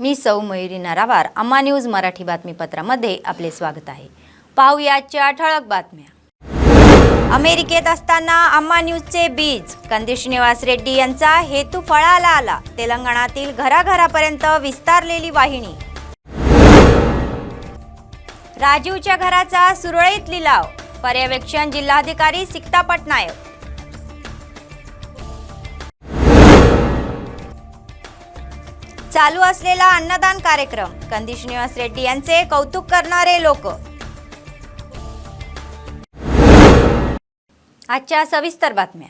मी सौ मयुरी नरावार. अम्मा न्यूज मराठी बातमीपत्रामध्ये आपले स्वागत आहे. पाहूया आजच्या ठळक बातम्या. अमेरिकेत असताना अम्मा न्यूजचे बीज कंदी श्रीनिवास रेड्डी यांचा हेतू फळाला आला. तेलंगणातील घराघरापर्यंत विस्तारलेली वाहिनी. राजीवच्या घराचा सुरळीत लिलाव. पर्यवेक्षण जिल्हाधिकारी सिक्ता पटनायक. चालू असलेला अन्नदान कार्यक्रम. कंदी श्रीनिवास रेड्डी यांचे कौतुक करणारे लोक. आजच्या सविस्तर बातम्या.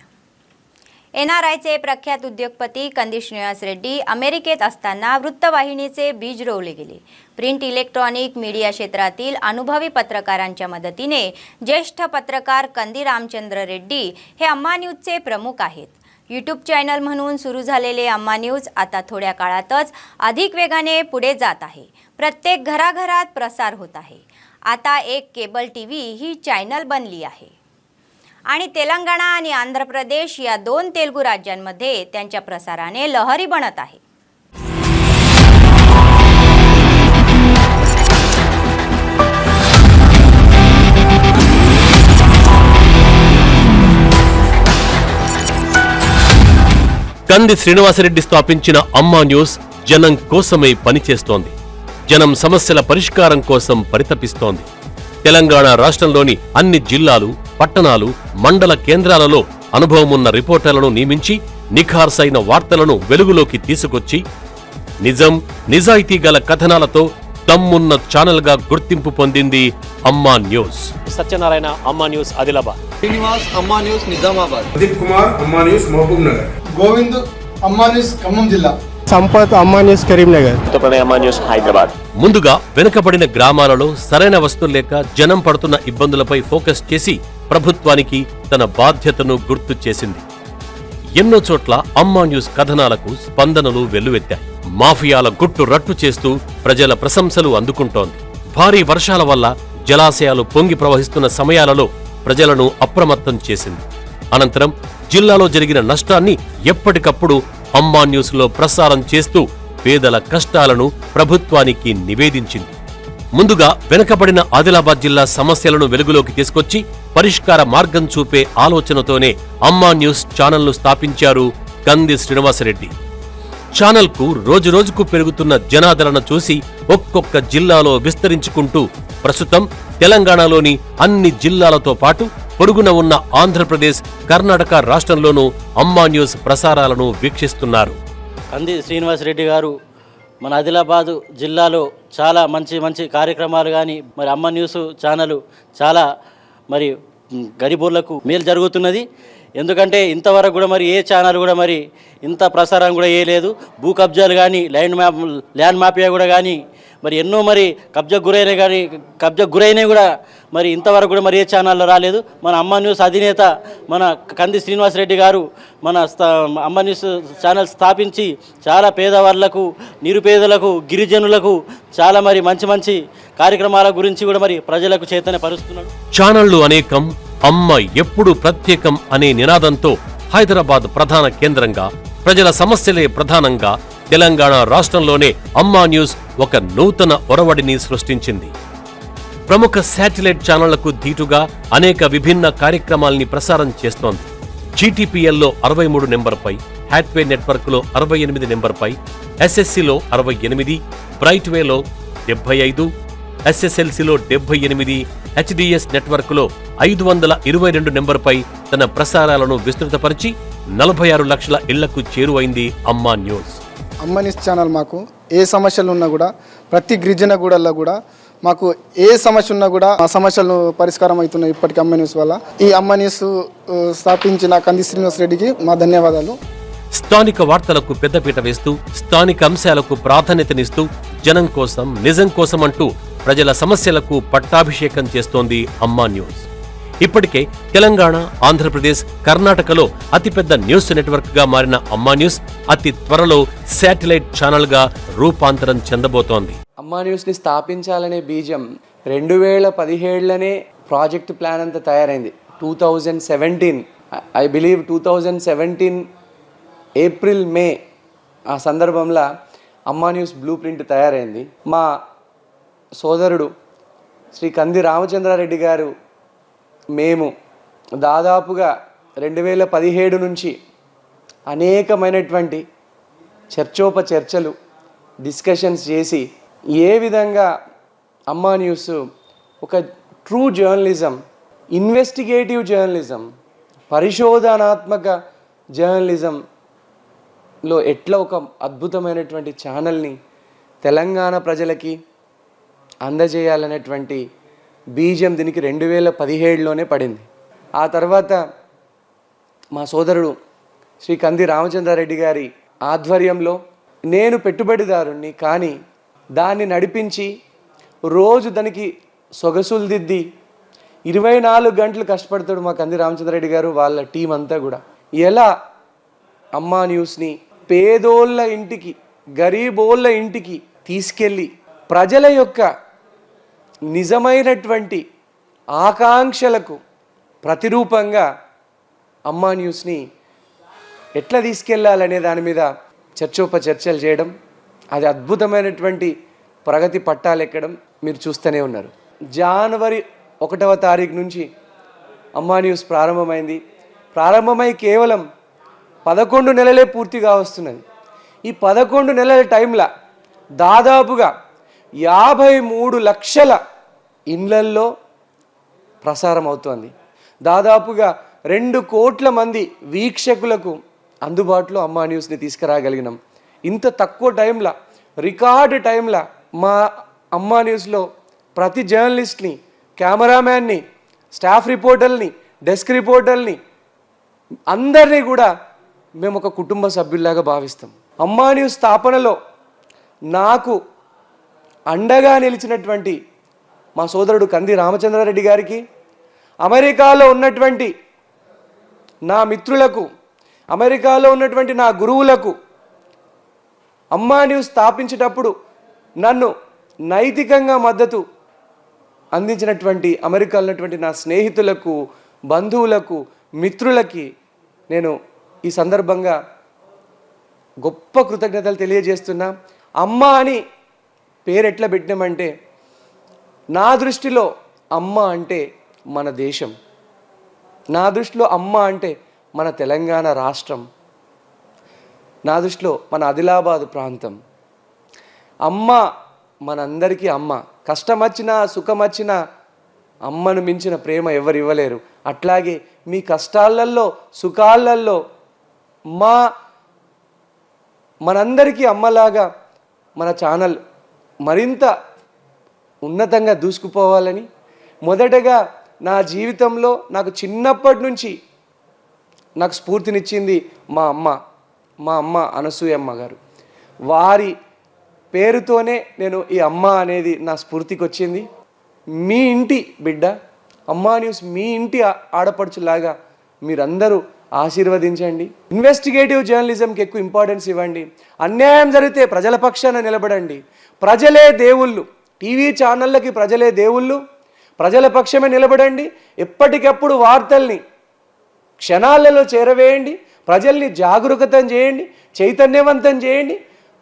एनआरआयचे प्रख्यात उद्योगपती कंदी श्रीनिवास रेड्डी अमेरिकेत असताना वृत्तवाहिनीचे बीज रोवले गेले. प्रिंट इलेक्ट्रॉनिक मीडिया क्षेत्रातील अनुभवी पत्रकारांच्या मदतीने ज्येष्ठ पत्रकार कंदी रामचंद्र रेड्डी हे अम्मा न्यूजचे प्रमुख आहेत. यूट्यूब चॅनल म्हणून सुरू झालेले अम्मा न्यूज आता थोड्या काळातच अधिक वेगाने पुढे जात आहे. प्रत्येक घराघरात प्रसार होत आहे. आता एक केबल टीव्ही ही चॅनल बनली आहे आणि तेलंगणा आणि आंध्र प्रदेश या दोन तेलुगू राज्यांमध्ये त्यांच्या प्रसाराने लहरी बनत आहे. కంది శ్రీనివాసరెడ్డి స్థాపించిన అమ్మా న్యూస్ జనం కోసమే పనిచేస్తోంది. జనం సమస్యల పరిష్కారం కోసం పరితపిస్తోంది. తెలంగాణ రాష్ట్రంలోని అన్ని జిల్లాలు, పట్టణాలు, మండల కేంద్రాలలో అనుభవమున్న రిపోర్టర్లను నియమించి నిఖార్సైన వార్తలను వెలుగులోకి తీసుకొచ్చి నిజం, నిజాయితీ గల కథనాలతో దమ్మున్న ఛానల్గా గుర్తింపు పొందింది అమ్మా న్యూస్. సత్యనారాయణ అమ్మా న్యూస్ ఆదిలాబాద్. శ్రీనివాస్ అమ్మా న్యూస్ నిజామాబాద్. ప్రదీప్ కుమార్ అమ్మా న్యూస్ మహబూబ్ నగర్. గోవింద్ అమ్మా న్యూస్ ఖమ్మం జిల్లా. సంపత్ అమ్మా న్యూస్ కరీంనగర్. అమ్మా న్యూస్ హైదరాబాద్. ముందుగా వెనుకబడిన గ్రామాలలో సరైన వస్తువులు లేక జనం పడుతున్న ఇబ్బందులపై ఫోకస్ చేసి ప్రభుత్వానికి తన బాధ్యతను గుర్తు చేసింది. ఎన్నో చోట్ల అమ్మా న్యూస్ కథనాలకు స్పందనలు వెల్లువెత్తాయి. మాఫియాల గుట్టు రట్టు చేస్తూ ప్రజల ప్రశంసలు అందుకుంటోంది. భారీ వర్షాల వల్ల జలాశయాలు పొంగి ప్రవహిస్తున్న సమయాలలో ప్రజలను అప్రమత్తం చేసింది. అనంతరం జిల్లాలో జరిగిన నష్టాన్ని ఎప్పటికప్పుడు అమ్మా న్యూస్ లో ప్రసారం చేస్తూ పేదల కష్టాలను ప్రభుత్వానికి నివేదించింది. ముందుగా వెనుకబడిన ఆదిలాబాద్ జిల్లా సమస్యలను వెలుగులోకి తీసుకొచ్చి పరిష్కార మార్గం చూపే ఆలోచనతోనే అమ్మా న్యూస్ ఛానల్ను స్థాపించారు కంది శ్రీనివాసరెడ్డి. ఛానల్కు రోజురోజుకు పెరుగుతున్న జనాదరణ చూసి ఒక్కొక్క జిల్లాలో విస్తరించుకుంటూ ప్రస్తుతం తెలంగాణలోని అన్ని జిల్లాలతో పాటు పొరుగున ఉన్న ఆంధ్రప్రదేశ్, కర్ణాటక రాష్ట్రంలోనూ అమ్మా న్యూస్ ప్రసారాలను వీక్షిస్తున్నారు. కంది శ్రీనివాసరెడ్డి గారు మన ఆదిలాబాదు జిల్లాలో చాలా మంచి కార్యక్రమాలు కానీ మరి అమ్మ న్యూస్ ఛానల్ చాలా మరి గరీబులకు మేలు జరుగుతున్నది. ఎందుకంటే ఇంతవరకు కూడా మరి ఏ ఛానల్ కూడా మరి ఇంత ప్రసారం కూడా చేయలేదు. భూ కబ్జాలు కానీ ల్యాండ్ మాఫియా కూడా కానీ మరి ఎన్నో మరి కబ్జా గురైనవి కూడా మరి ఇంతవరకు కూడా మరి ఏ ఛానల్లో రాలేదు. మన అమ్మ న్యూస్ అధినేత మన కంది శ్రీనివాసరెడ్డి గారు మన అమ్మ న్యూస్ ఛానల్ స్థాపించి చాలా పేదవాళ్లకు, నిరుపేదలకు, గిరిజనులకు చాలా మరి మంచి కార్యక్రమాల గురించి కూడా మరి ప్రజలకు చైతన్యపరుస్తున్నాడు. ఛానళ్లు అనేకం, అమ్మ ఎప్పుడు ప్రత్యేకం అనే నినాదంతో హైదరాబాద్ ప్రధాన కేంద్రంగా, ప్రజల సమస్యలే ప్రధానంగా తెలంగాణ రాష్ట్రంలోనే అమ్మా న్యూస్ ఒక నూతన ఒరవడిని సృష్టించింది. ప్రముఖ శాటిలైట్ ఛానళ్లకు ధీటుగా అనేక విభిన్న కార్యక్రమాల్ని ప్రసారం చేస్తోంది. జీటీపీఎల్లో 63 నెంబర్పై, హ్యాట్వే నెట్వర్క్లో 68 నెంబర్పై, ఎస్ఎస్సిలో 68, బ్రైట్వేలో 75, ఎస్ఎస్ఎల్సిలో 78, హెచ్డిఎస్ నెట్వర్క్లో 522 నెంబర్పై తన ప్రసారాలను విస్తృతపరిచి 46 లక్షల ఇళ్లకు చేరువైంది అమ్మా న్యూస్. అమ్మ న్యూస్ ఛానల్ మాకు ఏ సమస్యలు ఉన్నా కూడా ప్రతి గిరిజన గూడల్లో కూడా మాకు ఏ సమస్య ఉన్నా కూడా ఆ సమస్యలు పరిష్కారం అవుతున్నాయి ఇప్పటికీ అమ్మ న్యూస్ వల్ల. ఈ అమ్మ న్యూస్ స్థాపించిన కంది శ్రీనివాస్ రెడ్డికి మా ధన్యవాదాలు. స్థానిక వార్తలకు పెద్దపీట వేస్తూ, స్థానిక అంశాలకు ప్రాధాన్యతనిస్తూ, జనం కోసం, నిజం కోసం అంటూ ప్రజల సమస్యలకు పట్టాభిషేకం చేస్తోంది అమ్మా న్యూస్. ఇప్పటికే తెలంగాణ, ఆంధ్రప్రదేశ్, కర్ణాటకలో అతిపెద్ద న్యూస్ నెట్వర్క్ గా మారిన అమ్మా న్యూస్ అతి త్వరలో శాటిలైట్ ఛానల్ గా రూపాంతరం చెందబోతోంది. అమ్మా న్యూస్ని స్థాపించాలనే బీజం 2017లోనే ప్రాజెక్ట్ ప్లాన్ అంతా తయారైంది. 2017 ఐ బిలీవ్ 2017 ఏప్రిల్ మే ఆ సందర్భంలో అమ్మా న్యూస్ బ్లూ ప్రింట్ తయారైంది. మా సోదరుడు శ్రీ కంది రామచంద్రారెడ్డి గారు మేము దాదాపుగా 2017 నుంచి అనేకమైనటువంటి చర్చోపచర్చలు డిస్కషన్స్ చేసి ఏ విధంగా అమ్మా న్యూస్ ఒక ట్రూ జర్నలిజం, ఇన్వెస్టిగేటివ్ జర్నలిజం, పరిశోధనాత్మక జర్నలిజంలో ఎట్లా ఒక అద్భుతమైనటువంటి ఛానల్ని తెలంగాణ ప్రజలకి అందజేయాలనేటువంటి బీజం దీనికి 2017లోనే పడింది. ఆ తర్వాత మా సోదరుడు శ్రీ కంది రామచంద్రారెడ్డి గారి ఆధ్వర్యంలో నేను పెట్టుబడిదారుణ్ణి, కానీ దాన్ని నడిపించి రోజు దానికి సొగసులు దిద్ది 24 గంటలు కష్టపడతాడు మా కంది రామచంద్రారెడ్డి గారు, వాళ్ళ టీం అంతా కూడా. ఎలా అమ్మా న్యూస్ని పేదోళ్ళ ఇంటికి, గరీబోళ్ళ ఇంటికి తీసుకెళ్ళి ప్రజల యొక్క నిజమైనటువంటి ఆకాంక్షలకు ప్రతిరూపంగా అమ్మా న్యూస్ని ఎట్లా తీసుకెళ్లాలనే దాని మీద చర్చోపచర్చలు చేయడం, అది అద్భుతమైనటువంటి ప్రగతి పట్టాలెక్కడం మీరు చూస్తూనే ఉన్నారు. జనవరి 1వ తారీఖు నుంచి అమ్మా న్యూస్ ప్రారంభమై కేవలం 11 నెలలే పూర్తిగా వస్తున్నది. ఈ 11 నెలల టైంలో దాదాపుగా 53 లక్షల ఇళ్లల్లో ప్రసారం అవుతోంది. దాదాపుగా 2 కోట్ల మంది వీక్షకులకు అందుబాటులో అమ్మా న్యూస్ని తీసుకురాగలిగినాం. ఇంత తక్కువ టైంలో, రికార్డు టైంలో మా అమ్మా న్యూస్లో ప్రతి జర్నలిస్ట్ని, కెమెరామ్యాన్ని, స్టాఫ్ రిపోర్టర్ని, డెస్క్ రిపోర్టర్ని అందరినీ కూడా మేము ఒక కుటుంబ సభ్యుల్లాగా భావిస్తాం. అమ్మా న్యూస్ స్థాపనలో నాకు అండగా నిలిచినటువంటి మా సోదరుడు కంది రామచంద్రారెడ్డి గారికి, అమెరికాలో ఉన్నటువంటి నా మిత్రులకు, అమెరికాలో ఉన్నటువంటి నా గురువులకు, అమ్మా న్యూస్ స్థాపించేటప్పుడు నన్ను నైతికంగా మద్దతు అందించినటువంటి అమెరికాలో ఉన్నటువంటి నా స్నేహితులకు, బంధువులకు, మిత్రులకి నేను ఈ సందర్భంగా గొప్ప కృతజ్ఞతలు తెలియజేస్తున్నా. అమ్మ అని పేరు ఎట్లా పెట్టినామంటే, నా దృష్టిలో అమ్మ అంటే మన దేశం, నా దృష్టిలో అమ్మ అంటే మన తెలంగాణ రాష్ట్రం, నా దృష్టిలో మన ఆదిలాబాద్ ప్రాంతం. అమ్మ మనందరికీ అమ్మ. కష్టం వచ్చినా సుఖం వచ్చినా అమ్మను మించిన ప్రేమ ఎవరు ఇవ్వలేరు. అట్లాగే మీ కష్టాలలో సుఖాలలో మనందరికీ అమ్మలాగా మన ఛానల్ మరింత ఉన్నతంగా దూసుకుపోవాలని, మొదటగా నా జీవితంలో నాకు చిన్నప్పటి నుంచి నాకు స్ఫూర్తినిచ్చింది మా అమ్మ అనసూయమ్మ గారు. వారి పేరుతోనే నేను ఈ అమ్మ అనేది నా స్ఫూర్తికి వచ్చింది. మీ ఇంటి బిడ్డ అమ్మా న్యూస్, మీ ఇంటి ఆడపడుచులాగా మీరందరూ ఆశీర్వదించండి. ఇన్వెస్టిగేటివ్ జర్నలిజంకి ఎక్కువ ఇంపార్టెన్స్ ఇవ్వండి. అన్యాయం జరిగితే ప్రజల పక్షాన నిలబడండి. ప్రజలే దేవుళ్ళు, టీవీ ఛానళ్ళకి ప్రజలే దేవుళ్ళు, ప్రజల పక్షమే నిలబడండి. ఎప్పటికప్పుడు వార్తల్ని క్షణాలలో చేరవేయండి. ప్రజల్ని జాగరూకతం చేయండి, చైతన్యవంతం చేయండి.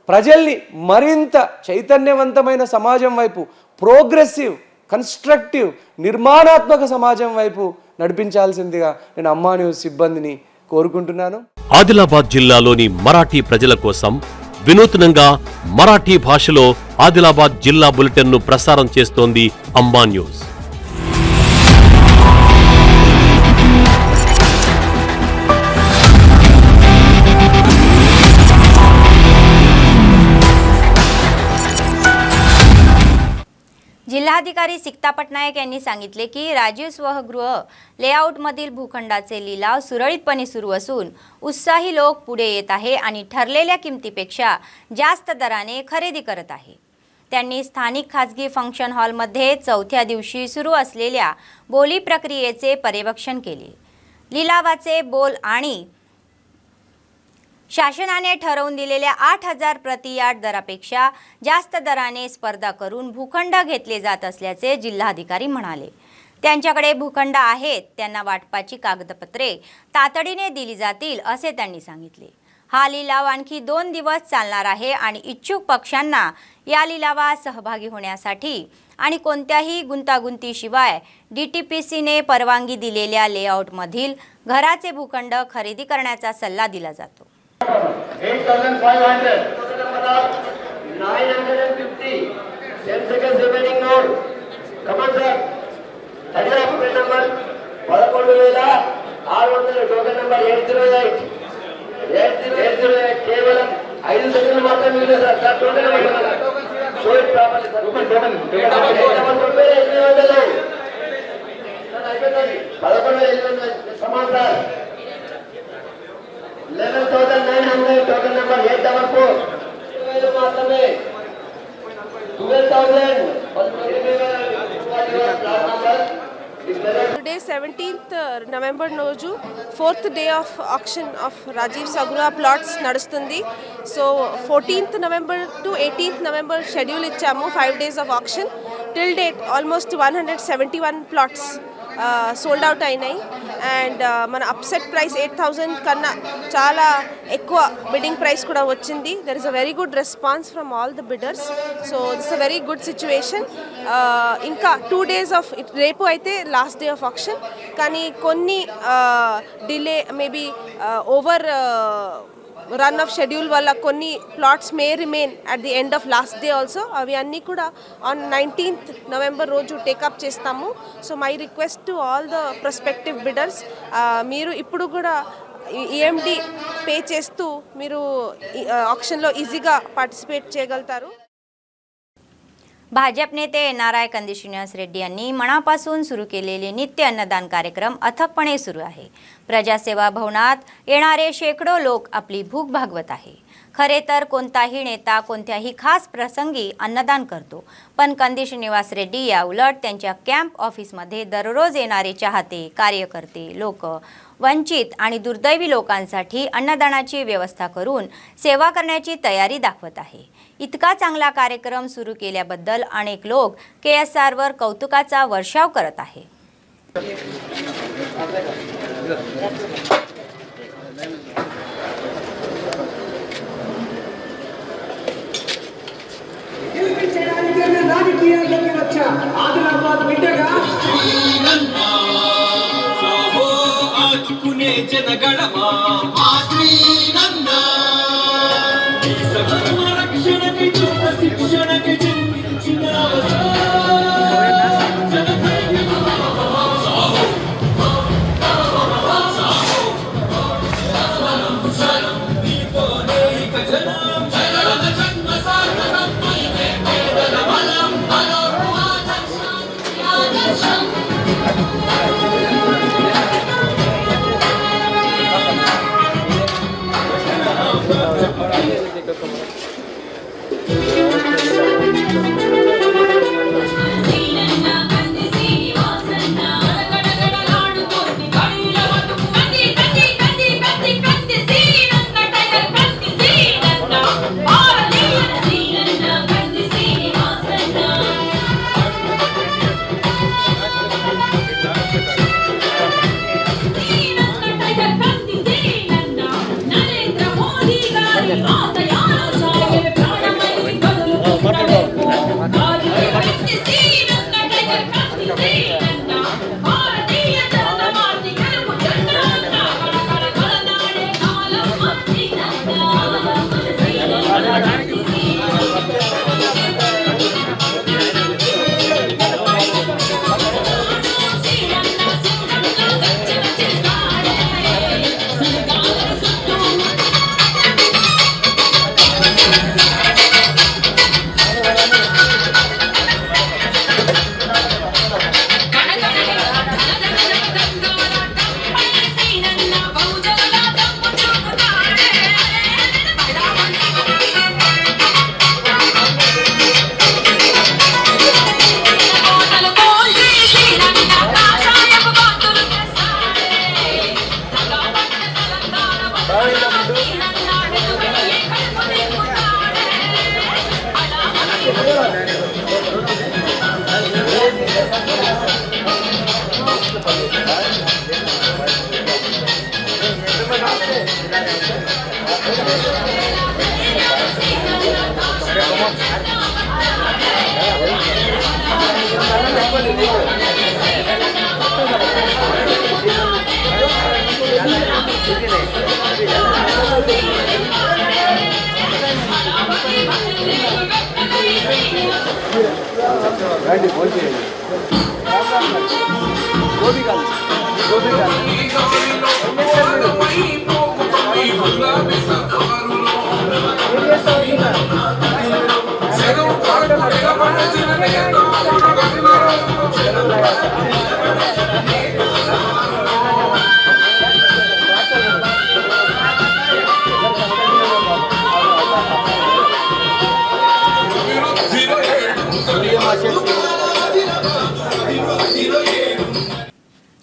ప్రజల్ని మరింత చైతన్యవంతమైన సమాజం వైపు, ప్రోగ్రెసివ్, కన్స్ట్రక్టివ్, నిర్మాణాత్మక సమాజం వైపు నడిపించాల్సిందిగా నేను అమ్మా న్యూస్ సిబ్బందిని కోరుకుంటున్నాను. ఆదిలాబాద్ జిల్లాలోని మరాఠీ ప్రజల కోసం వినూత్నంగా మరాఠీ భాషలో ఆదిలాబాద్ జిల్లా బులెటిన్ను ప్రసారం చేస్తోంది అమ్మా న్యూస్. जिल्हाधिकारी सिक्ता पटनायक यांनी सांगितले की राजीव स्वगृह लेआउटमधील भूखंडाचे लिलाव सुरळीतपणे सुरू असून उत्साही लोक पुढे येत आहे आणि ठरलेल्या किमतीपेक्षा जास्त दराने खरेदी करत आहे. त्यांनी स्थानिक खासगी फंक्शन हॉलमध्ये 4थ्या दिवशी सुरू असलेल्या बोली प्रक्रियेचे पर्यवेक्षण केले. लिलावाचे बोल आणि शासनाने ठरवून दिलेल्या 8,000 प्रति यार्ड दरापेक्षा जास्त दराने स्पर्धा करून भूखंड घेतले जात असल्याचे जिल्हाधिकारी म्हणाले. त्यांच्याकडे भूखंड आहेत, त्यांना वाटपाची कागदपत्रे तातडीने दिली जातील असे त्यांनी सांगितले. हा लिलाव आणखी 2 दिवस चालणार आहे आणि इच्छुक पक्षांना या लिलावात सहभागी होण्यासाठी आणि कोणत्याही गुंतागुंतीशिवाय DTPCने परवानगी दिलेल्या लेआउटमधील घराचे भूखंड खरेदी करण्याचा सल्ला दिला जातो. 8,500. 950. 10 seconds remaining now. Come on, sir. Hurry up, plate number 11,600. Token number 808. 808. కేవలం 5 సెకండ్లు మాత్రమే మిగిలింది sir. Sir token number show it properly sir. Token number 800. Sir అయిపోయింది. 11,800 సమాన్ సార్. 11,900. Token number 844. మాత్రమే 12,000. Today 17th November రోజు 4th day of auction of Rajiv Sagura plots నడుస్తుంది. So 14th November to 18th November schedule ఇచ్చాము. 5 days of auction. Till date almost 171 plots sold out అయినాయి. And మన upset price 8,000 కన్నా చాలా ఎక్కువ bidding price కూడా వచ్చింది. There is a very good response from all the bidders. So this a very good situation. ఇంకా 2 days of రేపు అయితే లాస్ట్ డే ఆఫ్ ఆక్షన్, కానీ కొన్ని delay maybe overrun of schedule వల్ల కొన్ని plots may remain at the end of last day also. అవి అన్నీ కూడా ఆన్ 19th November రోజు టేకప్ చేస్తాము. So my request to all the prospective bidders, మీరు ఇప్పుడు కూడా EMD పే చేస్తూ మీరు ఆక్షన్లో ఈజీగా పార్టిసిपेट చేయగలుగుతారు. भाजप नेते NRI कंदी श्रीनिवास रेड्डी यांनी मनापासून सुरू केलेले नित्य अन्नदान कार्यक्रम अथकपणे सुरू आहे. प्रजासेवा भवनात येणारे शेकडो लोक आपली भूक भागवत आहे. खरे तर कोणताही नेता कोणत्याही खास प्रसंगी अन्नदान करतो, पण कंदी श्रीनिवास रेड्डी या उलट त्यांच्या कॅम्प ऑफिसमध्ये दररोज येणारे चाहते, कार्यकर्ते, लोक, वंचित आणि दुर्दैवी लोकांसाठी अन्नदानाची व्यवस्था करून सेवा करण्याची तयारी दाखवत आहे. इतका चांगला कार्यक्रम सुरू केल्याबद्दल अनेक लोक KSR वर कौतुकाचा वर्षाव करत आहे. जनगणमा रक्षणके शिक्षणके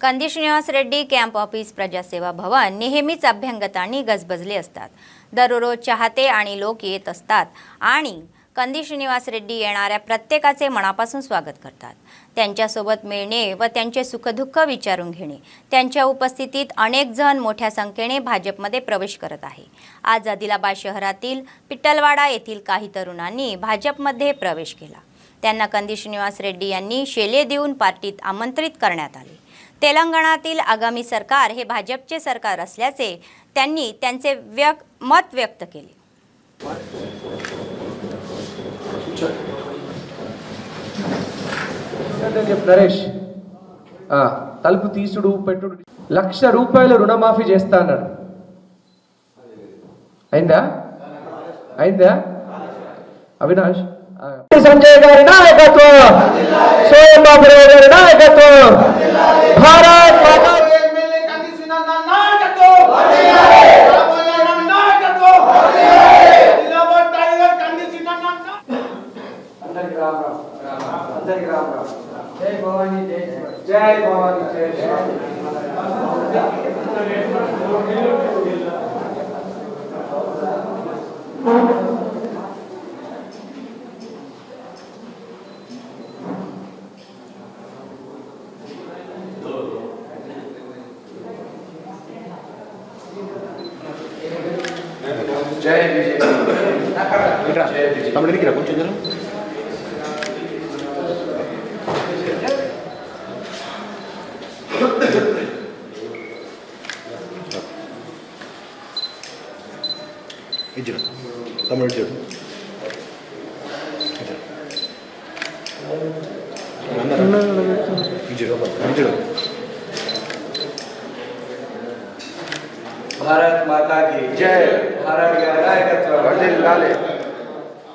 कंदी श्रीनिवास रेड्डी कॅम्प ऑफिस प्रजासेवा भवन नेहमीच अभ्यंगत आणि गजबजले असतात. दररोज चाहते आणि लोक येत असतात आणि कंदी श्रीनिवास रेड्डी येणाऱ्या प्रत्येकाचे मनापासून स्वागत करतात. त्यांच्यासोबत मिळणे व त्यांचे सुखदुःख विचारून घेणे. त्यांच्या उपस्थितीत अनेक जण मोठ्या संख्येने भाजपमध्ये प्रवेश करत आहे. आज आदिलाबाद शहरातील पिट्टलवाडा येथील काही तरुणांनी भाजपमध्ये प्रवेश केला. त्यांना कंदी श्रीनिवास रेड्डी यांनी शेले देऊन पार्टीत आमंत्रित करण्यात आले. तेलंगणातील आगामी सरकार हे भाजपचे सरकार असल्याचे त्यांनी त्यांचे मत व्यक्त केले. నరేష్ తలుపు తీసుడు పెట్టుడు ₹1,00,000 రుణమాఫీ చేస్తా అన్నాడు. అయిందా అవినాష్? సంజయ్ గారి నాయకత్వం, సోయం బాబు గారి నాయకత్వం, భారత్ మాతా భారత్ మాతా కి జై. భారత్ గారి నాయకత్వం వర్ధిల్లాలి.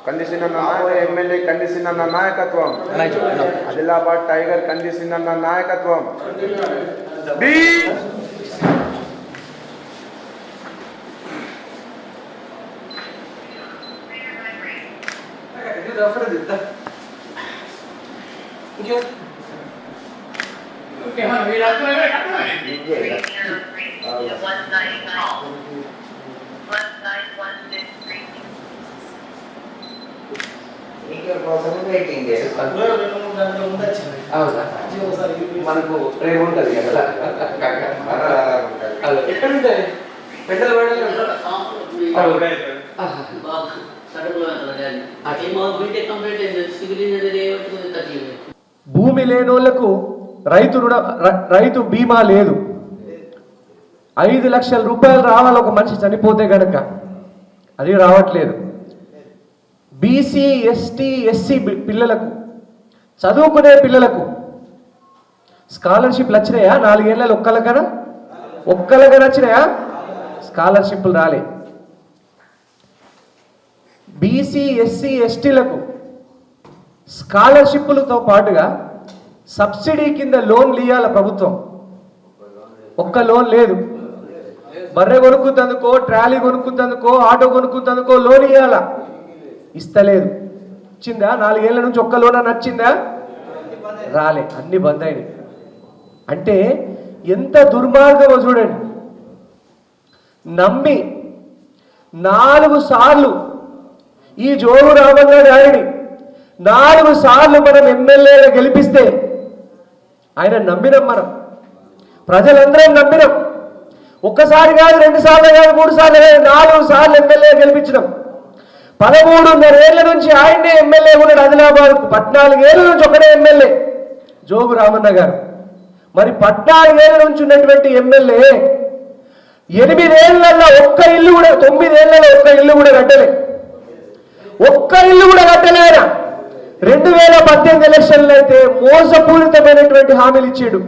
కంది సిన్నన్న ఎమ్మెల్యే కంది సిన్నన్న నాయకత్వం, ఆదిలాబాద్ టైగర్ కంది సిన్నన్న నాయకత్వం. మనకు రేపు ఉంటుంది కదా. ఎక్కడ ఉంటుంది? పెద్దలు భూమి లేనోళ్లకు రైతు బీమా లేదు. 5 లక్షల రూపాయలు రావాలి ఒక మనిషి చనిపోతే గనక, అది రావట్లేదు. బీసీ ఎస్టీ ఎస్సీ పిల్లలకు, చదువుకునే పిల్లలకు స్కాలర్షిప్లు వచ్చినాయా? 4 ఏళ్ళలో ఒక్కలకన్నా వచ్చినాయా? స్కాలర్షిప్లు రాలే. బీసీ ఎస్సీ ఎస్టీలకు స్కాలర్షిప్లతో పాటుగా సబ్సిడీ కింద లోన్లు ఇవ్వాల ప్రభుత్వం. ఒక్క లోన్ లేదు. బర్రె కొనుక్కుందందుకో, ట్రాలీ కొనుక్కుందందుకో, ఆటో కొనుక్కుందందుకో లోన్ ఇవ్వాల, ఇస్తలేదు. ఇచ్చిందా? 4 ఏళ్ళ నుంచి ఒక్క లోన్ నచ్చిందా? రాలే, అన్ని బంద్ అయినాయి. అంటే ఎంత దుర్మార్గమో చూడండి. నమ్మి 4 సార్లు ఈ జోగు రామన్న గారిని 4 సార్లు మనం ఎమ్మెల్యేగా గెలిపిస్తే ఆయన నమ్మినాం, మనం ప్రజలందరం నమ్మినాం. ఒక్కసారి కాదు, 2 సార్లు కాదు, 3 సార్లు కాదు, 4 సార్లు ఎమ్మెల్యే గెలిపించినాం. 13.5 ఏళ్ల నుంచి ఆయనే ఎమ్మెల్యే ఉన్నాడు. ఆదిలాబాద్కు 14 ఏళ్ల నుంచి ఒకటే ఎమ్మెల్యే జోగు రామన్న గారు. మరి 14 ఏళ్ల నుంచి ఉన్నటువంటి ఎమ్మెల్యే 8 ఏళ్లలో ఒక్క ఇల్లు కూడా, 9 ఏళ్లలో ఒక్క ఇల్లు కూడా కట్టలే. ఒక్క ఇల్లు కూడా కట్టలే ఆయన. 2018 ఎలక్షన్లు అయితే మోసపూరితమైనటువంటి హామీలు ఇచ్చాడు.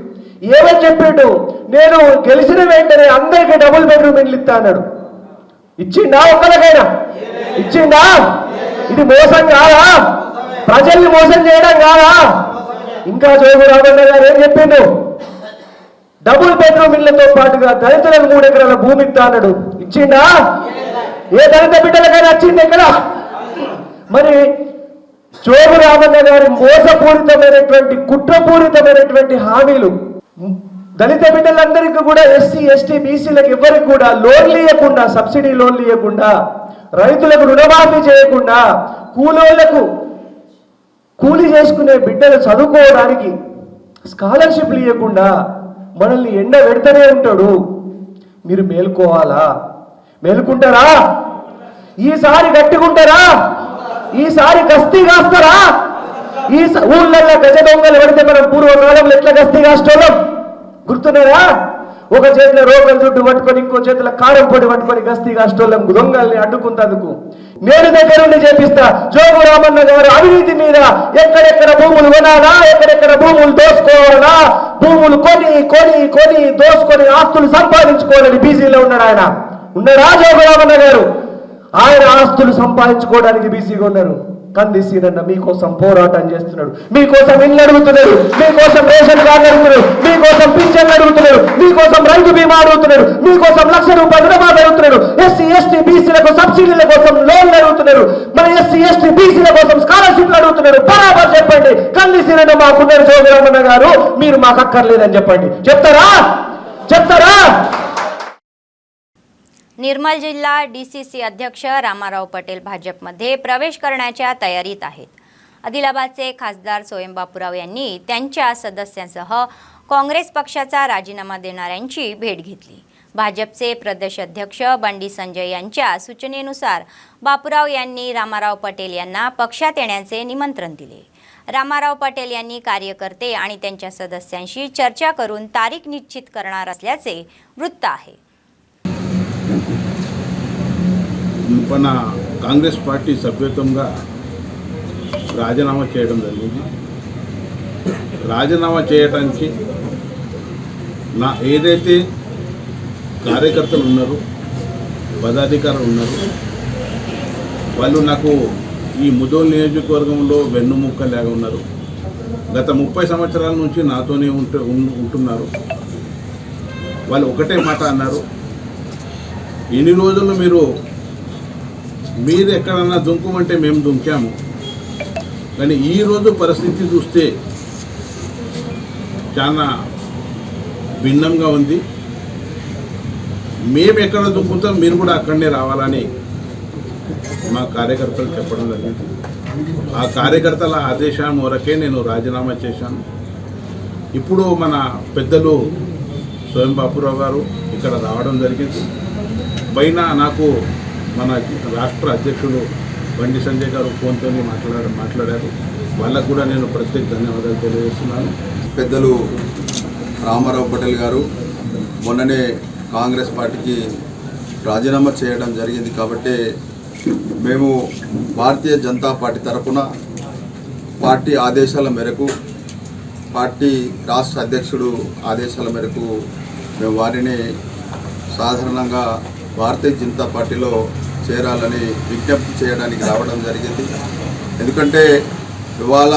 ఏమని చెప్పాడు? నేను గెలిచిన వెంటనే అందరికీ డబుల్ బెడ్రూమ్ ఇల్లు ఇస్తా అన్నాడు. ఇచ్చిండా? ఒక్కరికైనా ఇచ్చిండా? ఇది మోసం కాదా? ప్రజల్ని మోసం చేయడం కాదా? ఇంకా జోగు రామన్న గారు ఏం చెప్పిండు? డబుల్ బెడ్రూమ్ ఇళ్లతో పాటుగా దళితులకు 3 ఎకరాల భూమి ఇస్తా అన్నాడు. ఇచ్చిండా? ఏ దళిత బిడ్డలకైనా వచ్చింది ఎక్కడ? మరి జోగు రామన్న గారి మోసపూరితమైనటువంటి కుట్రపూరితమైనటువంటి హామీలు దళిత బిడ్డలందరికీ కూడా ఎస్సీ ఎస్టీ బీసీలకు ఎవరికి కూడా లోన్లు ఇవ్వకుండా, సబ్సిడీ లోన్లు ఇవ్వకుండా, రైతులకు రుణమాఫీ చేయకుండా, కూలోళ్లకు కూలి చేసుకునే బిడ్డలు చదువుకోవడానికి స్కాలర్షిప్లు ఇవ్వకుండా మనల్ని ఎండ పెడతానే ఉంటాడు. మీరు మేల్కోవాలా? మేలుకుంటారా? ఈసారి గట్టిగుంటారా? ఈసారి గస్తీ కాస్తారా? ఈ ఊళ్ళల్లో గజ దొంగలు పడితే మనం పూర్వకాలంలో ఎట్లా గస్తీ కాష్టోళ్ళం గుర్తున్నారా? ఒక చేతిలో రోగలు చుట్టూ పట్టుకొని ఇంకో చేతిలో కారం పొడి పట్టుకొని గస్తీ కాష్టోళ్ళం దొంగల్ని అడ్డుకుంటందుకు నేను దగ్గరుండి చేపిస్తా. జోగు రామన్న గారు అవినీతి మీద ఎక్కడెక్కడ భూములు కొనాలా, ఎక్కడెక్కడ భూములు దోసుకోవాలా, భూములు కొని కొని కొని దోసుకొని ఆస్తులు సంపాదించుకోవాలని బీసీలో ఉన్నాడు ఆయన. ఉన్నారా జోగు రామన్న గారు? ఆయన ఆస్తులు సంపాదించుకోవడానికి బీసీగా ఉన్నారు. కందిసీనన్న మీకోసం పోరాటం చేస్తున్నాడు. మీకోసం ఇల్లు అడుగుతున్నాడు, మీకోసం రేషన్ కార్డు అడుగుతున్నాడు, మీకోసం పింఛన్లు అడుగుతున్నాడు, మీకోసం రైతు బీమా అడుగుతున్నాడు, మీకోసం ₹1,00,000 రుణమాఫీ అడుగుతున్నాడు, ఎస్సీ ఎస్టీ బీసీలకు సబ్సిడీల కోసం లోన్లు అడుగుతున్నాడు, మన ఎస్సీ ఎస్టీ బీసీల కోసం స్కాలర్షిప్లు అడుగుతున్నాడు. బరాబర్ చెప్పండి, కందిసీనన్న మాకున్నారు జోగురామన్న గారు, మీరు మాకు అక్కర్లేదని చెప్పండి. చెప్తారా? చెప్తారా? निर्मल जिल्हा DCC अध्यक्ष रामाराव पटेल भाजपमध्ये प्रवेश करण्याच्या तयारीत आहेत. आदिलाबादचे खासदार सोयम बापूराव यांनी त्यांच्या सदस्यांसह काँग्रेस पक्षाचा राजीनामा देणाऱ्यांची भेट घेतली. भाजपचे प्रदेश अध्यक्ष बंडी संजय यांच्या सूचनेनुसार बापूराव यांनी रामाराव पटेल यांना पक्षात येण्याचे निमंत्रण दिले. रामाराव पटेल यांनी कार्यकर्ते आणि त्यांच्या सदस्यांशी चर्चा करून तारीख निश्चित करणार असल्याचे वृत्त आहे. మన కాంగ్రెస్ పార్టీ సభ్యత్వంగా రాజీనామా చేయడం జరిగింది. రాజీనామా చేయడానికి నా ఏదైతే కార్యకర్తలు ఉన్నారో, పదాధికారులు ఉన్నారో, వాళ్ళు నాకు ఈ ముదోల్ నియోజకవర్గంలో వెన్నుముక్కలాగా ఉన్నారు. గత 30 సంవత్సరాల నుంచి నాతోనే ఉంటున్నారు. వాళ్ళు ఒకటే మాట అన్నారు, ఎన్ని రోజులు మీరు ఎక్కడన్నా దుంకుమంటే మేము దుంకాము, కానీ ఈరోజు పరిస్థితి చూస్తే చాలా భిన్నంగా ఉంది. మేము ఎక్కడ దుంకుతాం, మీరు కూడా అక్కడనే రావాలని మా కార్యకర్తలు చెప్పడం జరిగింది. ఆ కార్యకర్తల ఆదేశం వరకే నేను రాజీనామా చేశాను. ఇప్పుడు మన పెద్దలు స్వయం బాపురావు గారు ఇక్కడ రావడం జరిగింది. పైన నాకు మన రాష్ట్ర అధ్యక్షుడు బండి సంజయ్ గారు ఫోన్తో మాట్లాడారు. వాళ్ళకు కూడా నేను ప్రత్యేక ధన్యవాదాలు తెలియజేస్తున్నాను. పెద్దలు రామారావు పటేల్ గారు మొన్ననే కాంగ్రెస్ పార్టీకి రాజీనామా చేయడం జరిగింది. కాబట్టి మేము భారతీయ జనతా పార్టీ తరఫున పార్టీ ఆదేశాల మేరకు, పార్టీ రాష్ట్ర అధ్యక్షుడు ఆదేశాల మేరకు మేము వారిని సాధారణంగా భారతీయ జనతా పార్టీలో చేరాలని విజ్ఞప్తి చేయడానికి రావడం జరిగింది. ఎందుకంటే ఇవాళ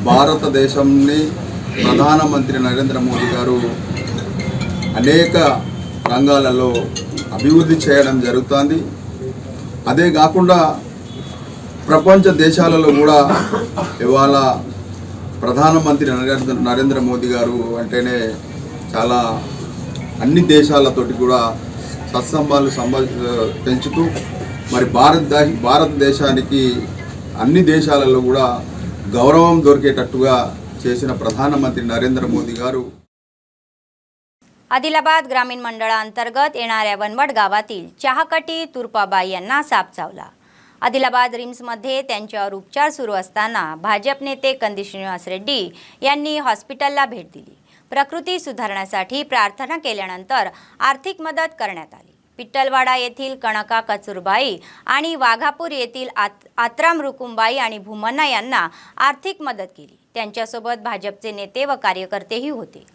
భారతదేశంని ప్రధానమంత్రి నరేంద్ర మోదీ గారు అనేక రంగాలలో అభివృద్ధి చేయడం జరుగుతుంది. అదే కాకుండా ప్రపంచ దేశాలలో కూడా ఇవాళ ప్రధానమంత్రి నరేంద్ర మోదీ గారు అంటేనే చాలా అన్ని దేశాలతోటి కూడా సత్సంబంధాలు పెంచుతూ మరి భారతదేశానికి అన్ని దేశాలలో కూడా గౌరవం దొరికేటట్టుగా చేసిన ప్రధానమంత్రి नरेंद्र मोदी गारू. आदिलाबाद ग्रामीण मंडळाअंतर्गत येणाऱ्या वनवट गावातील चहाकटी तुर्पाबाई यांना साप चावला. आदिलाबाद रिम्समध्ये त्यांच्यावर उपचार सुरू असताना भाजप नेते कंदी श्रीनिवास रेड्डी यांनी हॉस्पिटलला भेट दिली. प्रकृती सुधारण्यासाठी प्रार्थना केल्यानंतर आर्थिक मदत करण्यात आली. पिट्टलवाडा येथील कणका कचुरबाई आणि वाघापूर येथील आत्राम रुकुमबाई आणि भूमन्ना यांना आर्थिक मदत केली. त्यांच्यासोबत भाजपचे नेते व कार्यकर्तेही होते.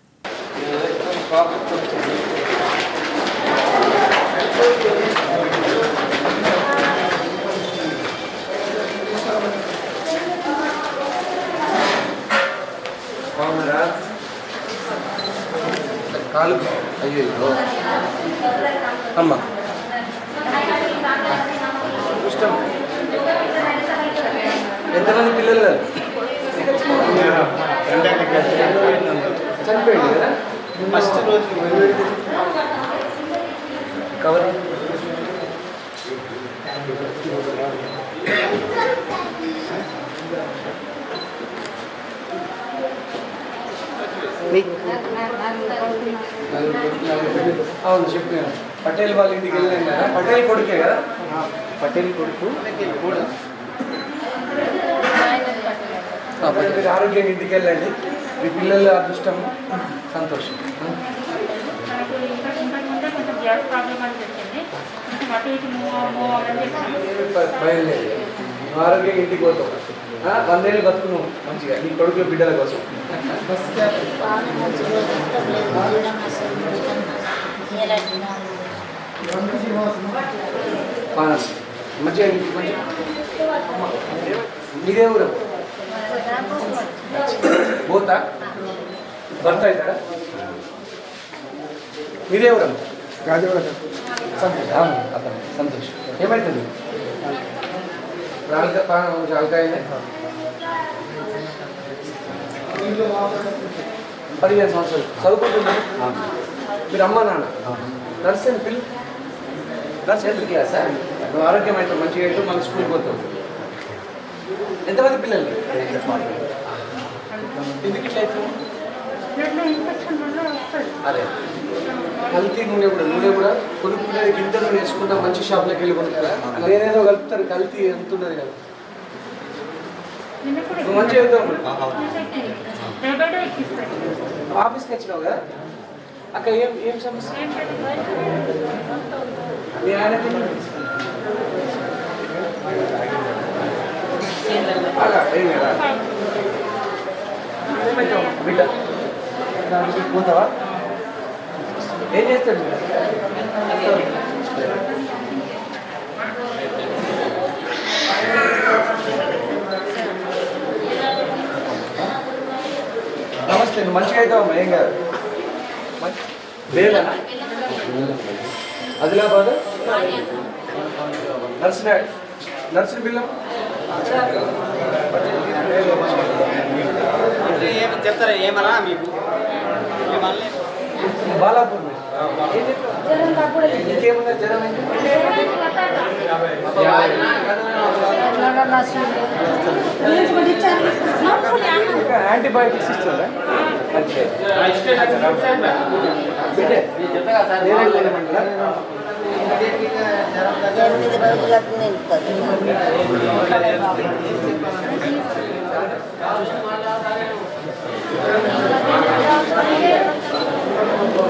కాలు అయ్యో అమ్మ ఇష్టం ఎంతమంది పిల్లలు చనిపోయింది కదా ఫస్ట్ రోజు కవర్ అవును చెప్పాను. పటేల్ వాళ్ళ ఇంటికి వెళ్ళాను కదా, పటేల్ కొడుకే కదా, పటేల్ కొడుకు కూడా మీరు ఆరోగ్యంగా ఇంటికి వెళ్ళండి. మీ పిల్లల అదృష్టం సంతోషం. బయలుదేరి ఆరోగ్యంగా ఇంటికి పోతాం. 100 ఏళ్ళు బతుకును మంచిగా నీ కొడుకు బిడ్డల కోసం. మంచిగా మీదే ఊరు పోతా భర్త అవుతాడా? మీదే ఊరు సంతోషం. ఏమవుతుంది అలకాయనే 15 సంవత్సరాలు చదువుకుంటున్నాను. మీరు అమ్మ నాన్న నర్స్ అని పిల్లలు నర్స్ ఎంత క్లాసా? నువ్వు ఆరోగ్యం అయితే మంచిగా అయితే మన స్కూల్కి పోతావు. ఎంతమంది పిల్లలు? ఎందుకు ఇట్లా అవుతావు? అదే కల్తీ నూనె కూడా కొనుక్కునేది గింత నూనె వేసుకుంటా మంచి షాప్లోకి వెళ్ళి కొనుక్కుంటా. నేనేదో కలుపుతారు కల్తీ ఎంతున్నది కదా. నువ్వు మంచిగా అవుతావు. ఆఫీస్కి వచ్చినావు కదా అక్క. ఏం సమస్య? మీ ఆయన బిడ్డ పోతావా? ఏం చేస్తాడు? నమస్తే. నువ్వు మంచిగా అవుతావమ్మా, ఏం కాదు. బేగనా ఆదిలాబాద్ నర్సరీ బిల్లం చెప్తారా ఏమన్నా మీకు? బాలాపూర్ ఇంకేమన్నా జ్వరం అయింది? యాంటీబయాటిక్స్ ఇస్తుందా?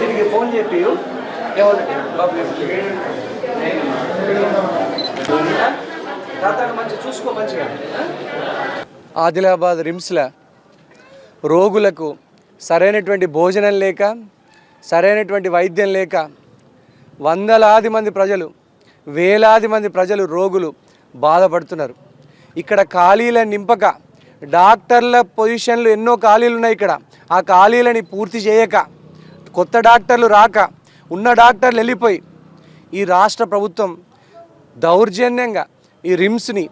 దీనికి ఫోన్ చెప్పి మంచిగా చూసుకో మంచిగా. ఆదిలాబాద్ రిమ్స్లో రోగులకు సరైనటువంటి భోజనం లేక, సరైనటువంటి వైద్యం లేక వందలాది మంది ప్రజలు, వేలాది మంది ప్రజలు, రోగులు బాధపడుతున్నారు. ఇక్కడ ఖాళీల నింపక, డాక్టర్ల పొజిషన్లు ఎన్నో ఖాళీలు ఉన్నాయి ఇక్కడ. ఆ ఖాళీలని పూర్తి చేయక, కొత్త డాక్టర్లు రాక, ఉన్న డాక్టర్లు వెళ్ళిపోయి ఈ రాష్ట్ర ప్రభుత్వం దౌర్జన్యంగా ఈ రిమ్స్ని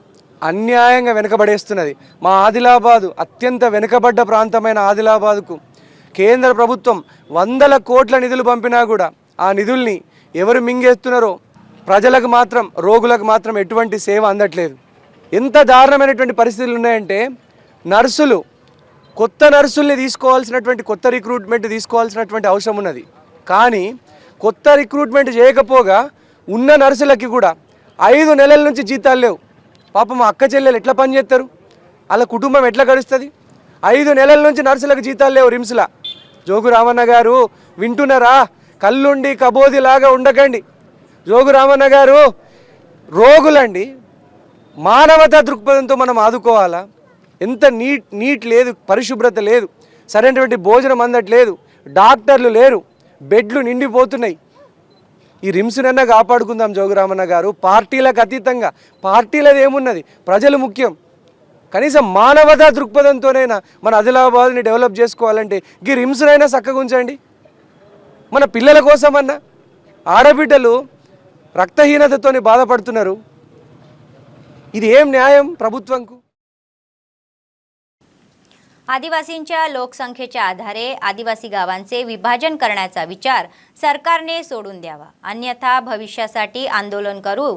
అన్యాయంగా వెనుకబడేస్తున్నది. మా ఆదిలాబాదు అత్యంత వెనుకబడ్డ ప్రాంతమైన ఆదిలాబాదుకు కేంద్ర ప్రభుత్వం 100 కోట్ల నిధులు పంపినా కూడా ఆ నిధుల్ని ఎవరు మింగేస్తున్నారో ప్రజలకు మాత్రం, రోగులకు మాత్రం ఎటువంటి సేవ అందట్లేదు. ఎంత దారుణమైనటువంటి పరిస్థితులు ఉన్నాయంటే నర్సులు, కొత్త నర్సుల్ని తీసుకోవాల్సినటువంటి, కొత్త రిక్రూట్మెంట్ తీసుకోవాల్సినటువంటి అవసరం ఉన్నది. కానీ కొత్త రిక్రూట్మెంట్ చేయకపోగా ఉన్న నర్సులకి కూడా 5 నెలల నుంచి జీతాలు లేవు. పాపం మా అక్క చెల్లెలు ఎట్లా పనిచేస్తారు? వాళ్ళ కుటుంబం ఎట్లా గడుస్తుంది? 5 నెలల నుంచి నర్సులకు జీతాలు లేవు రిమ్స్లా. జోగు రామన్న గారు వింటున్నారా? కల్లుండి కబోదిలాగా ఉండకండి. జోగు రామన్న గారు రోగులండి, మానవతా దృక్పథంతో మనం ఆదుకోవాలా? ఎంత నీట్ లేదు, పరిశుభ్రత లేదు, సరైనటువంటి భోజనం అందట్లేదు, డాక్టర్లు లేరు, బెడ్లు నిండిపోతున్నాయి. ఈ రిమ్స్నన్నా కాపాడుకుందాం జోగురామన్న గారు. పార్టీలకు అతీతంగా, పార్టీలది ఏమున్నది, ప్రజలు ముఖ్యం. కనీసం మానవతా దృక్పథంతోనైనా మన ఆదిలాబాద్ని డెవలప్ చేసుకోవాలంటే ఈ రిమ్స్నైనా చక్కగా ఉంచండి. మన పిల్లల కోసమన్నా, ఆడబిడ్డలు రక్తహీనతతో బాధపడుతున్నారు. ఇది ఏం न्याय प्रभुत्वांकू? आदिवासींच्या लोकसंख्येच्या आधारे आदिवासी गावांचे विभाजन करण्याचा विचार सरकारने सोडून द्यावा, अन्यथा भविष्यासाठी आंदोलन करू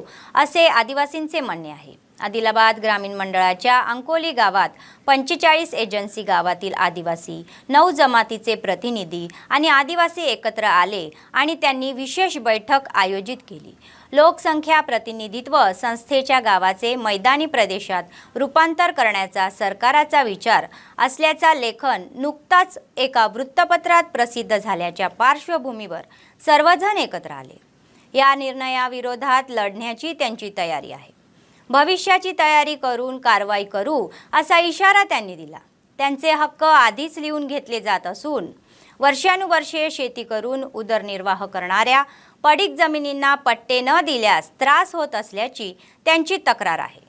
असे आदिवासींचे म्हणणे आहे. आदिलाबाद ग्रामीण मंडळाच्या अंकोली गावात 45 एजन्सी गावातील आदिवासी, 9 जमातीचे प्रतिनिधी आणि आदिवासी एकत्र आले आणि त्यांनी विशेष बैठक आयोजित केली. लोकसंख्या प्रतिनिधित्व संस्थेच्या गावाचे मैदानी प्रदेशात रूपांतर करण्याचा सरकारचा विचार असल्याचा लेखन नुकताच एका वृत्तपत्रात प्रसिद्ध झाल्याच्या पार्श्वभूमीवर सर्वजण एकत्र आले. या निर्णयाविरोधात लढण्याची त्यांची तयारी आहे. भविष्याची तयारी करून कारवाई करू असा इशारा त्यांनी दिला. त्यांचे हक्क आधीच लिहून घेतले जात असून वर्षानुवर्षे शेती करून उदरनिर्वाह करणाऱ्या पडीक जमिनींना पट्टे न दिल्यास त्रास होत असल्याची त्यांची तक्रार आहे.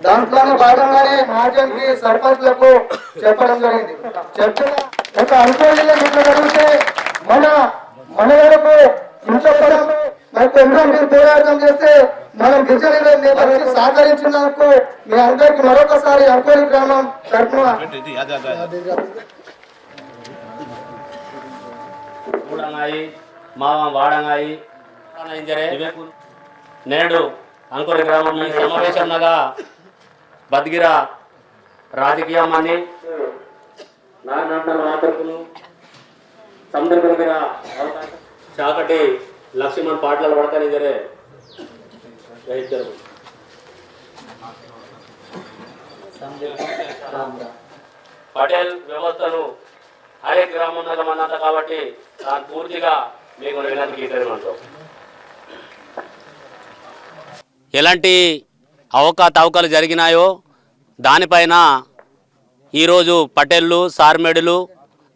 దాంట్లోనే భాగంగానే మహాజన్కి సర్పంచ్లకు చెప్పడం జరిగింది. చెప్పిన ఒక అనుకోలేదు ఇట్లా జరిగితే మన వరకు ఇంట్లో మనకు ఎన్నో మీరు పోరాటం చేస్తే మనం గిరిజనులు సహకరించినందుకు మీ అందరికి మరొకసారి అనుకోని గ్రామం తరఫున నేడు అంకుర గ్రామం సమావేశంగా బద్గిర రాజకీయమని నాన్నల మాతృకులు సందర్భంగా చాకటి లక్ష్మణ్ పాటలు పడతానే జరే పటేల్ వ్యవస్థను హరే గ్రామంలో మన్నత కాబట్టి దాని పూర్తిగా మీకు వినతికి ఇతరమంటాం. ఎలాంటి అవకతవకలు జరిగినాయో దానిపైన ఈరోజు పటేళ్ళు సార్మేడులు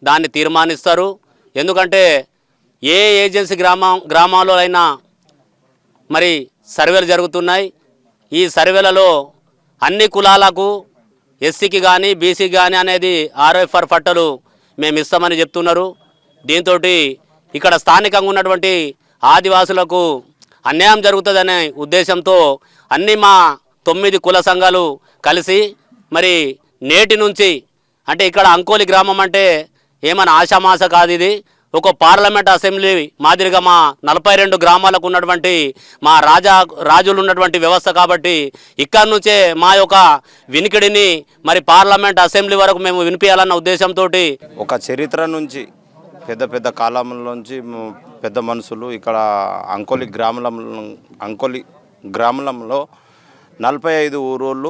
దాన్ని తీర్మానిస్తారు. ఎందుకంటే ఏ ఏజెన్సీ గ్రామాల్లో అయినా మరి సర్వేలు జరుగుతున్నాయి. ఈ సర్వేలలో అన్ని కులాలకు ఎస్సీకి కానీ బీసీకి కానీ అనేది ఆర్ఎఫ్ఆర్ పట్టలు మేము ఇస్తామని చెప్తున్నారు. దీంతో ఇక్కడ స్థానికంగా ఉన్నటువంటి ఆదివాసులకు అన్యాయం జరుగుతుందనే ఉద్దేశంతో అన్ని మా 9 కుల సంఘాలు కలిసి మరి నేటి నుంచి అంటే ఇక్కడ అంకోలి గ్రామం అంటే ఏమైనా ఆశామాస కాదు. ఇది ఒక పార్లమెంట్ అసెంబ్లీ మాదిరిగా మా 42 గ్రామాలకు ఉన్నటువంటి మా రాజులు ఉన్నటువంటి వ్యవస్థ కాబట్టి ఇక్కడ నుంచే మా యొక్క వినికిడిని మరి పార్లమెంట్ అసెంబ్లీ వరకు మేము వినిపించాలన్న ఉద్దేశంతో ఒక చరిత్ర నుంచి పెద్ద కాలంలోంచి పెద్ద మనుషులు ఇక్కడ అంకోలి గ్రామంలో 45 ఊరోళ్ళు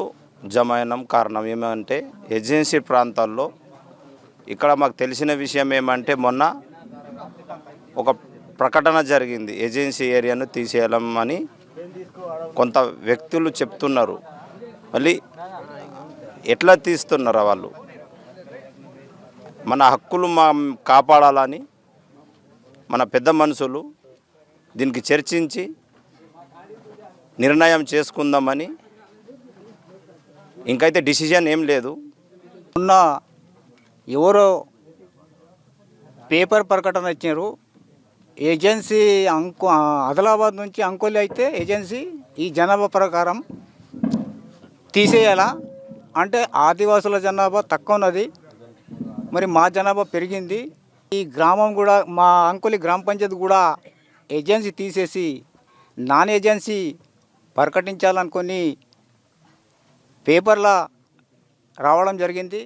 జమ అయినాం. కారణం ఏమంటే ఏజెన్సీ ప్రాంతాల్లో ఇక్కడ మాకు తెలిసిన విషయం ఏమంటే మొన్న ఒక ప్రకటన జరిగింది, ఏజెన్సీ ఏరియాను తీసేయాలని కొంత వ్యక్తులు చెప్తున్నారు. మళ్ళీ ఎట్లా తీస్తున్నారా వాళ్ళు? మన హక్కులు కాపాడాలని మన పెద్ద మనుషులు దీనికి చర్చించి నిర్ణయం చేసుకుందామని, ఇంకైతే డిసిజన్ ఏం లేదు. ఉన్న ఎవరో పేపర్ ప్రకటన ఇచ్చారు, ఏజెన్సీ ఆదిలాబాద్ నుంచి అంకోలి అయితే ఏజెన్సీ ఈ జనాభా ప్రకారం తీసేయాలా అంటే ఆదివాసుల జనాభా తక్కువ ఉన్నది, మరి మా జనాభా పెరిగింది. ఈ గ్రామం కూడా మా అంకోలి గ్రామ పంచాయతీ కూడా ఏజెన్సీ తీసేసి నాన్ ఏజెన్సీ ప్రకటించాలనుకొని పేపర్లో रावడం జరిగింది.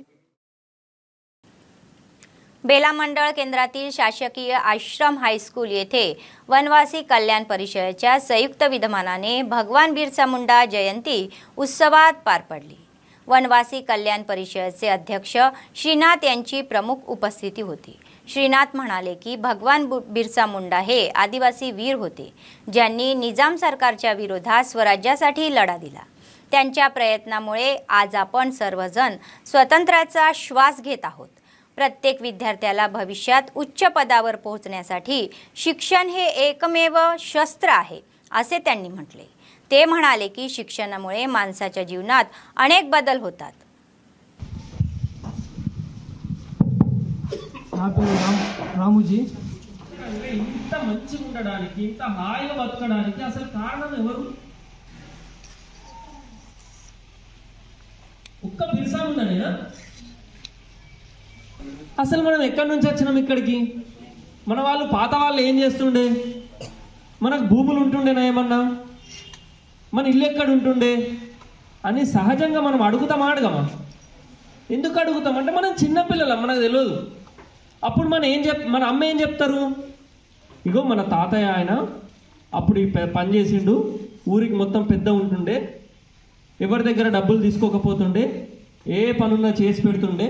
बेला मंडळ केंद्रातील शासकीय आश्रम हायस्कूल येथे वनवासी कल्याण परिषदेच्या संयुक्त विद्यमानाने भगवान बिरसा मुंडा जयंती उत्सवात पार पडली. वनवासी कल्याण परिषदेचे अध्यक्ष श्रीनाथ यांची प्रमुख उपस्थिती होती. श्रीनाथ म्हणाले की भगवान बिरसा मुंडा हे आदिवासी वीर होते, ज्यांनी निजाम सरकारच्या विरोधात स्वराज्यासाठी लढा दिला. त्यांच्या प्रयत्नामुळे आज आपण सर्वजण स्वातंत्र्याचा श्वास घेत आहोत. प्रत्येक विद्यार्थ्याला भविष्यात उच्च पदावर पोहोचण्यासाठी शिक्षण हे एकमेव शस्त्र आहे असे त्यांनी म्हटले. ते म्हणाले की शिक्षणामुळे माणसाच्या जीवनात अनेक बदल होतात. రాముజీ ఇంత మంచిగా ఉండడానికి ఇంత హాయిగా బతకడానికి అసలు కారణం ఎవరు? ఒక్క బిర్సా ముండానేనా? అసలు మనం ఎక్కడి నుంచి వచ్చినాం ఇక్కడికి? మన వాళ్ళు పాత వాళ్ళు ఏం చేస్తుండే? మనకు భూములు ఉంటుండేనా ఏమన్నా? మన ఇల్లు ఎక్కడ ఉంటుండే అని సహజంగా మనం అడుగుతామా అడగమా? ఎందుకు అడుగుతామంటే మనం చిన్నపిల్లలం, మనకు తెలియదు. అప్పుడు మన అమ్మ ఏం చెప్తారు? ఇగో మన తాతయ్య ఆయన అప్పుడు ఈ పని చేసిండు, ఊరికి మొత్తం పెద్ద ఉంటుండే, ఎవరి దగ్గర డబ్బులు తీసుకోకపోతుండే, ఏ పనున్నా చేసి పెడుతుండే,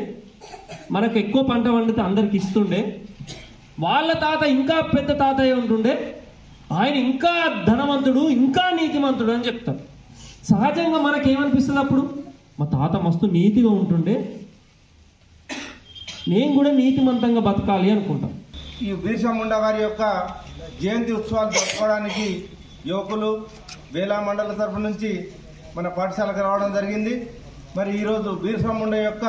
మనకు ఎక్కువ పంట వండితే అందరికి ఇస్తుండే, వాళ్ళ తాత ఇంకా పెద్ద తాతయ్య ఉంటుండే, ఆయన ఇంకా ధనవంతుడు ఇంకా నీతిమంతుడు అని చెప్తారు. సహజంగా మనకేమనిపిస్తుంది అప్పుడు? మా తాత మస్తు నీతిగా ఉంటుండే, నేను కూడా నీతిమంతంగా బతకాలి అనుకుంటాం. ఈ బిర్సా ముండా గారి యొక్క జయంతి ఉత్సవాలు జరుపుకోవడానికి యువకులు బేలా మండల తరఫు నుంచి మన పాఠశాలకు రావడం జరిగింది. మరి ఈరోజు బిర్సా ముండా యొక్క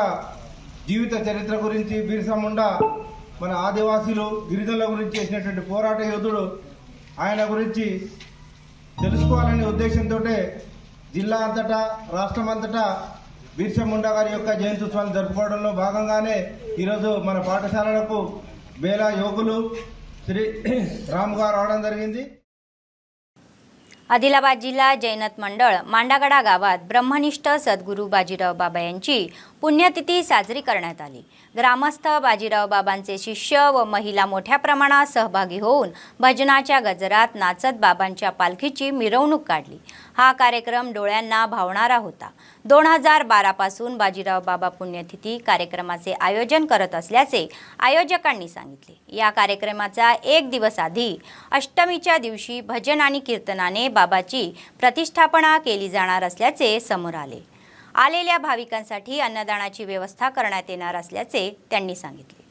జీవిత చరిత్ర గురించి, బిర్సా ముండా మన ఆదివాసీలు గిరిజనుల గురించి చేసినటువంటి పోరాట యోధుడు, ఆయన గురించి తెలుసుకోవాలనే ఉద్దేశంతో జిల్లా అంతటా రాష్ట్రం అంతటా బిర్సా ముండా గారి యొక్క జయంతి ఉత్సవాలు జరుపుకోవడంలో భాగంగానే ఈరోజు మన పాఠశాలలకు బేలా యువకులు శ్రీ రామ్ గారు రావడం జరిగింది. आदिलाबाद जिल्हा जैनत मंडळ मांडागडा गावात ब्रह्मनिष्ठ सद्गुरू बाजीराव बाबा यांची पुण्यतिथी साजरी करण्यात आली. ग्रामस्थ बाजीराव बाबांचे शिष्य व महिला मोठ्या प्रमाणात सहभागी होऊन भजनाच्या गजरात नाचत बाबांच्या पालखीची मिरवणूक काढली. हा कार्यक्रम डोळ्यांना भावणारा होता. 2012 पासून बाजीराव बाबा पुण्यतिथी कार्यक्रमाचे आयोजन करत असल्याचे आयोजकांनी सांगितले. या कार्यक्रमाचा एक दिवस आधी अष्टमीच्या दिवशी भजन आणि कीर्तनाने बाबाची प्रतिष्ठापना केली जाणार असल्याचे समोर आले. आलेल्या भाविकांसाठी अन्नदानाची व्यवस्था करण्यात येणार असल्याचे त्यांनी सांगितले.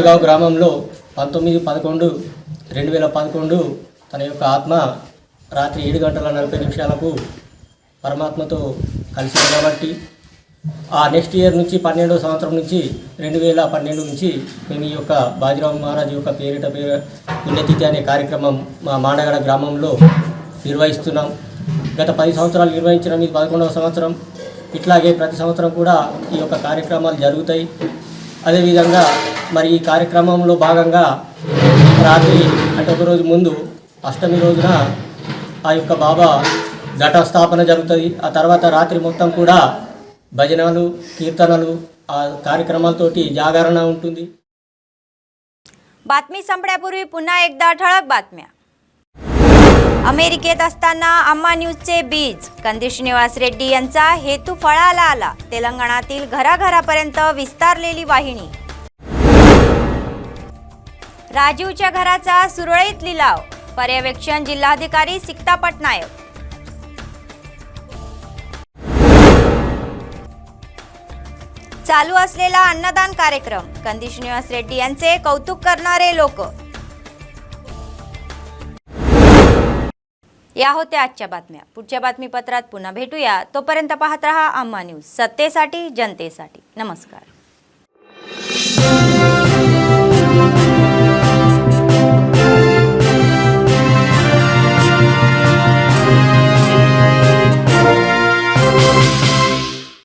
గావ్ గ్రామంలో 19/11/2011 తన యొక్క ఆత్మ రాత్రి 7:40 పరమాత్మతో కలిసింది. కాబట్టి ఆ నెక్స్ట్ ఇయర్ నుంచి 12వ సంవత్సరం నుంచి 2012 నుంచి మేము ఈ యొక్క బాజీరావు మహారాజ్ యొక్క పేరిట పుణ్యతిథి అనే కార్యక్రమం మా మాండగడ గ్రామంలో నిర్వహిస్తున్నాం. గత 10 సంవత్సరాలు నిర్వహించిన ఇది 11వ సంవత్సరం. ఇట్లాగే ప్రతి సంవత్సరం కూడా ఈ యొక్క కార్యక్రమాలు జరుగుతాయి. అదేవిధంగా మరి ఈ కార్యక్రమంలో భాగంగా రాత్రి అంటే ఒకరోజు ముందు అష్టమి రోజున ఆ యొక్క బాబా ఘటస్థాపన జరుగుతుంది. ఆ తర్వాత రాత్రి మొత్తం కూడా భజనలు, కీర్తనలు, ఆ కార్యక్రమాలతోటి జాగరణ ఉంటుంది. बातमी संपण्यापूर्वी पुन्हा एकदा ठळक बातम्या. अमेरिकेत असताना अम्मा न्यूजचे बीज कंदी श्रीनिवास रेड्डी यांचा हेतू फळाला आला. तेलंगणातील घराघरापर्यंत विस्तारलेली वाहिनी. राजीवच्या घराचा सुरळीत लिलाव. पर्यवेक्षण जिल्हाधिकारी सिक्ता पटनायक. चालू असलेला अन्नदान कार्यक्रम. कंदी श्रीनिवास रेड्डी यांचे कौतुक करणारे लोक. या होत्या आजच्या बातम्या. पुढच्या बातमीपत्रात पुन्हा भेटूया. तोपर्यंत पाहत रहा अम्मा न्यूज, सत्तेसाठी जनतेसाठी. नमस्कार.